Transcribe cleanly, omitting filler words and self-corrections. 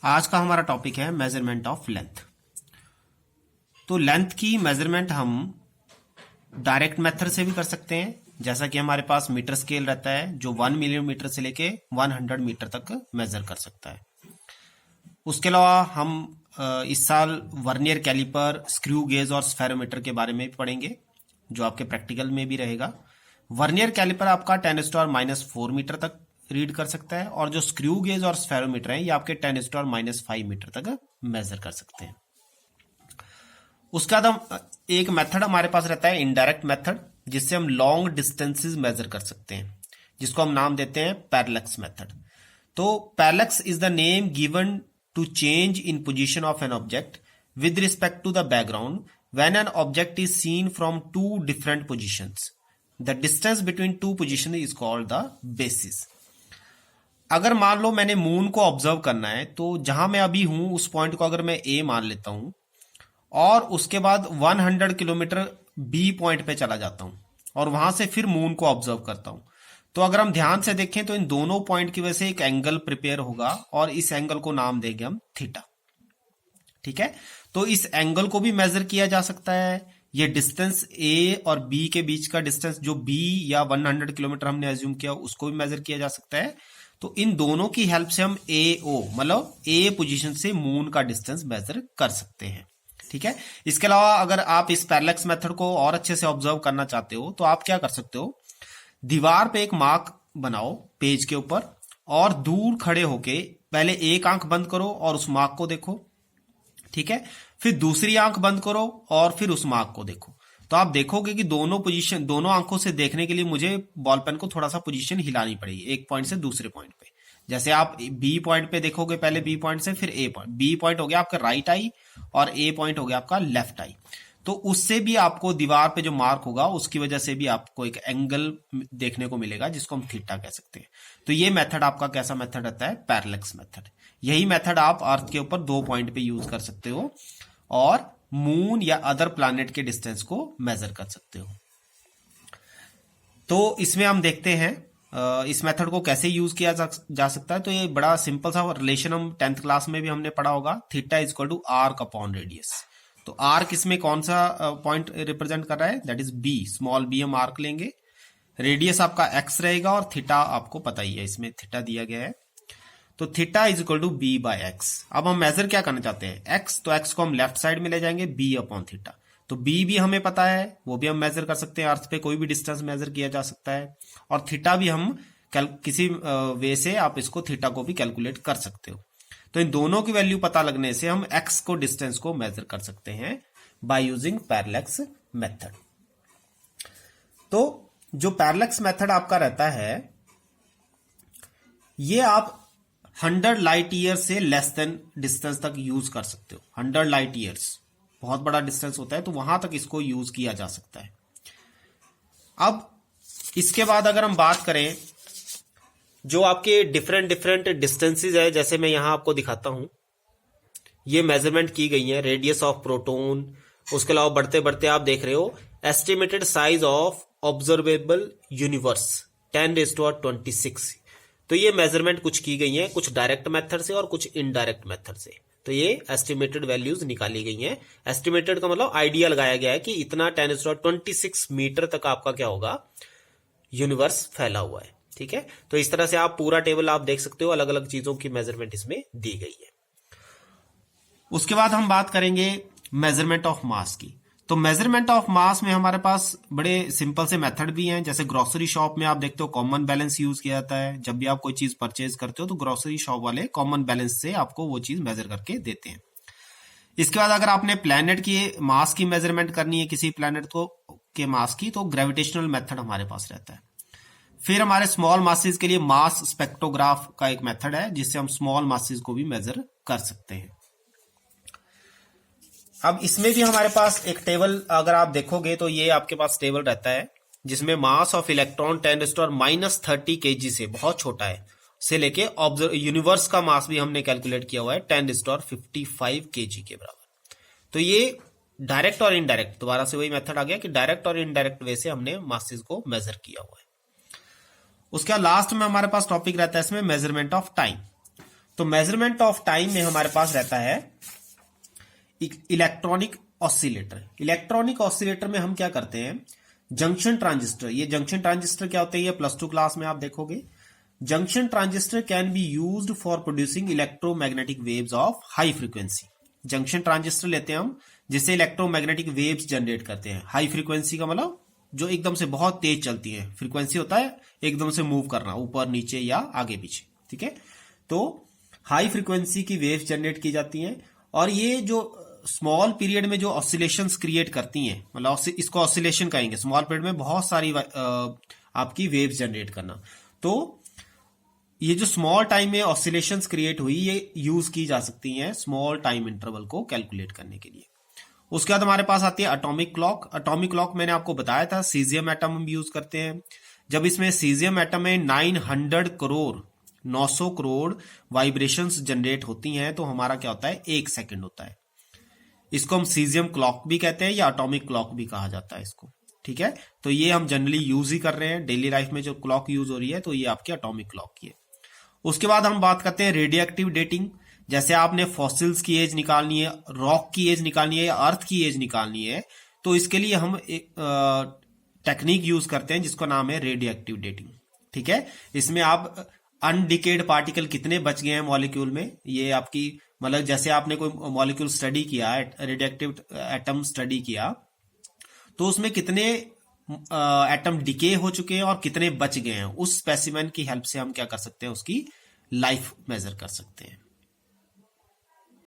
आज का हमारा टॉपिक है मेजरमेंट ऑफ लेंथ। तो लेंथ की मेजरमेंट हम डायरेक्ट मेथड से भी कर सकते हैं, जैसा कि हमारे पास मीटर स्केल रहता है जो 1 मिलीमीटर से लेके 100 मीटर तक मेजर कर सकता है। उसके अलावा हम इस साल वर्नियर कैलिपर, स्क्रू गेज और स्फेरोमीटर के बारे में भी पढ़ेंगे, जो आपके प्रैक्टिकल में भी रहेगा। वर्नियर कैलिपर आपका 10⁻⁻4 मीटर तक रीड कर सकता है, और जो स्क्रू गेज और स्फेरोमीटर है ये आपके 10⁻⁵ मीटर तक मेजर कर सकते हैं। उसके बाद हम एक मेथड हमारे पास रहता है इनडायरेक्ट मेथड, जिससे हम लॉन्ग डिस्टेंसेस मेजर कर सकते हैं, जिसको हम नाम देते हैं पैरेलैक्स मेथड। तो parallax is the name given to change in position of an object with respect to the background when an object is seen from two different positions. The distance between two position is called the basis. अगर मान लो मैंने moon को observe करना है, तो जहां मैं अभी हूं उस पॉइंट को अगर मैं ए मान लेता हूं और उसके बाद 100 किलोमीटर बी पॉइंट पे चला जाता हूं और वहां से फिर मून को ऑब्जर्व करता हूं, तो अगर हम ध्यान से देखें तो इन दोनों पॉइंट की वजह से एक एंगल प्रिपेयर होगा और इस एंगल को नाम देंगे हम थीटा। ठीक है, तो इस एंगल को भी मेजर किया जा सकता है। ये डिस्टेंस ए और बी के बीच का डिस्टेंस जो बी या 100 किलोमीटर हमने एज्यूम किया उसको भी मेजर किया जा सकता है। तो इन दोनों की हेल्प से हम ए ओ मतलब ए पोजीशन से मून का डिस्टेंस मेजर कर सकते हैं। ठीक है, इसके अलावा अगर आप इस पैरेलैक्स मेथड को और अच्छे से ऑब्जर्व करना चाहते हो तो आप क्या कर सकते हो, दीवार पे एक मार्क बनाओ पेज के ऊपर और दूर खड़े होके पहले एक आंख बंद करो और उस मार्क को देखो। ठीक है, फिर दूसरी आंख बंद करो और फिर उस मार्क को देखो। तो आप देखोगे कि दोनों आंखों से देखने के लिए मुझे बॉल पेन को थोड़ा सा पोजीशन हिलानी पड़ेगी एक पॉइंट से दूसरे पॉइंट पे। जैसे आप बी पॉइंट पे देखोगे, पहले बी पॉइंट से फिर ए पॉइंट। बी पॉइंट हो गया आपका राइट आई और ए पॉइंट हो गया आपका लेफ्ट आई। तो उससे भी आपको दीवार पे जो मार्क होगा उसकी वजह से भी आपको एक एंगल देखने को मिलेगा, जिसको हम थीटा कह सकते हैं। तो ये मेथड आपका कैसा मेथड रहता है, पैरेलैक्स मेथड। यही मेथड आप अर्थ के ऊपर 2 पॉइंट पे यूज कर सकते हो और मून या अदर प्लैनेट के डिस्टेंस को मेजर कर सकते हो। तो इसमें हम देखते हैं इस मेथड को कैसे यूज किया जा सकता है। तो ये बड़ा सिंपल सा रिलेशन हम 10th क्लास में भी हमने पढ़ा होगा, theta is equal to arc upon radius. तो आर्क इसमें कौन सा पॉइंट रिप्रेजेंट कर रहा है, that is B, small B हम आर्क लेंगे। रेडियस आपका एक्स रहेगा और थीटा आपको पता ही है, इसमें थीटा दिया गया है। तो theta is equal to B by X. अब हम मेजर क्या करना चाहते हैं, एक्स, तो एक्स को हम लेफ्ट साइड में ले जाएंगे, बी अपॉन थीटा। तो बी भी हमें पता है, वो भी हम मेजर कर सकते हैं, अर्थ पे कोई भी डिस्टेंस मेजर किया जा सकता है। और थीटा भी हम किसी वे से आप इसको थीटा को भी कैलकुलेट कर सकते हो। तो इन दोनों की वैल्यू पता लगने से हम एक्स को डिस्टेंस को मेजर कर सकते हैं बाय यूजिंग पैरेलैक्स मेथड। तो जो पैरेलैक्स मेथड आपका रहता है ये आप 100 लाइट ईयर से लेस देन डिस्टेंस तक यूज कर सकते हो। 100 लाइट ईयर्स बहुत बड़ा डिस्टेंस होता है, तो वहां तक इसको यूज किया जा सकता है। अब इसके बाद अगर हम बात करें जो आपके डिफरेंट डिस्टेंसेस है, जैसे मैं यहां आपको दिखाता हूं, ये मेजरमेंट की गई है रेडियस ऑफ प्रोटॉन। उसके अलावा बढ़ते बढ़ते आप देख रहे हो estimated size of observable universe 10⁻26। तो ये मेजरमेंट कुछ की गई है, कुछ डायरेक्ट मेथड से और कुछ इनडायरेक्ट मेथड से। तो ये एस्टिमेटेड वैल्यूज निकाली गई हैं। एस्टिमेटेड का मतलब आइडिया लगाया गया है कि इतना 10⁻26 मीटर तक आपका क्या होगा, यूनिवर्स फैला हुआ है। ठीक है, तो इस तरह से आप पूरा टेबल आप देख सकते हो, अलग अलग चीजों की मेजरमेंट इसमें दी गई है। उसके बाद हम बात करेंगे मेजरमेंट ऑफ मास की। तो मेजरमेंट ऑफ मास में हमारे पास बड़े सिंपल से मेथड भी हैं। जैसे ग्रोसरी शॉप में आप देखते हो कॉमन बैलेंस यूज किया जाता है। जब भी आप कोई चीज परचेज करते हो तो ग्रोसरी शॉप वाले कॉमन बैलेंस से आपको वो चीज मेजर करके देते हैं। इसके बाद अगर आपने प्लैनेट की मास की मेजरमेंट करनी है, किसी प्लैनेट को के मास की, तो ग्रेविटेशनल मेथड हमारे पास रहता है। फिर हमारे स्मॉल मासेस के लिए मास स्पेक्ट्रोग्राफ का एक मेथड है, जिससे हम स्मॉल मासेस को भी मेजर कर सकते हैं। अब इसमें भी हमारे पास एक टेबल अगर आप देखोगे तो ये आपके पास टेबल रहता है, जिसमें मास ऑफ इलेक्ट्रॉन 10⁻⁻30 kg से बहुत छोटा है से लेके यूनिवर्स का मास भी हमने कैलकुलेट किया हुआ है 10⁻55 kg के बराबर। तो ये डायरेक्ट और इनडायरेक्ट, दोबारा से वही मेथड आ गया कि डायरेक्ट और इनडायरेक्ट वे से हमने मासेस को मेजर किया हुआ है। उसके लास्ट में हमारे पास टॉपिक रहता है इसमें मेजरमेंट ऑफ टाइम। तो मेजरमेंट ऑफ टाइम में हमारे पास रहता है इलेक्ट्रॉनिक ऑसिलेटर। इलेक्ट्रॉनिक ऑसिलेटर में हम क्या करते हैं, जंक्शन ट्रांजिस्टर, ये जंक्शन ट्रांजिस्टर क्या होते हैं, ये +2 क्लास में आप देखोगे। Junction transistor can be used for producing electromagnetic waves of high frequency. Junction transistor लेते हैं हम जिससे इलेक्ट्रोमैग्नेटिक वेव्स जनरेट करते हैं। हाई फ्रीक्वेंसी का मतलब जो एकदम से बहुत तेज चलती है, फ्रीक्वेंसी होता है एकदम से मूव करना ऊपर नीचे या आगे पीछे, ठीक है। तो हाई फ्रीक्वेंसी की वेव्स जनरेट की जाती हैं और ये जो स्मॉल पीरियड में जो ऑसिलेशंस क्रिएट करती हैं, मतलब इसको ऑसिलेशन कहेंगे, स्मॉल पीरियड में बहुत सारी आपकी वेव्स जनरेट करना। तो ये जो स्मॉल टाइम में ऑसिलेशंस क्रिएट हुई ये यूज की जा सकती हैं स्मॉल टाइम इंटरवल को कैलकुलेट करने के लिए। उसके बाद हमारे पास आती है एटॉमिक क्लॉक। एटॉमिक क्लॉक मैंने आपको बताया था सीजियम एटम हम यूज करते हैं। जब इसमें सीजियम एटम में 900 करोड़ वाइब्रेशंस जनरेट होती हैं तो हमारा क्या होता है, 1 सेकंड होता है। इसको हम सीजियम क्लॉक भी कहते हैं या एटॉमिक क्लॉक भी कहा जाता है इसको, ठीक है। तो ये हम जनरली यूज ही कर रहे हैं डेली लाइफ में, जो क्लॉक यूज हो रही है तो ये आपकी एटॉमिक क्लॉक की है। उसके बाद हम बात करते हैं रेडियो एक्टिव डेटिंग। जैसे आपने फॉसिल्स की एज निकालनी है, रॉक की एज निकालनी है या अर्थ की एज निकालनी है, तो इसके लिए हम एक टेक्निक यूज करते हैं जिसका नाम है रेडियो एक्टिव डेटिंग, ठीक है। इसमें आप अनडिकेड पार्टिकल कितने बच गए हैं मॉलिक्यूल में, ये आपकी मतलब जैसे आपने कोई मॉलिक्यूल स्टडी किया, रेडियो एक्टिव एटम स्टडी किया, तो उसमें कितने एटम डिके हो चुके हैं और कितने बच गए हैं, उस स्पेसिमेन की हेल्प से हम क्या कर सकते हैं, उसकी लाइफ मेजर कर सकते हैं।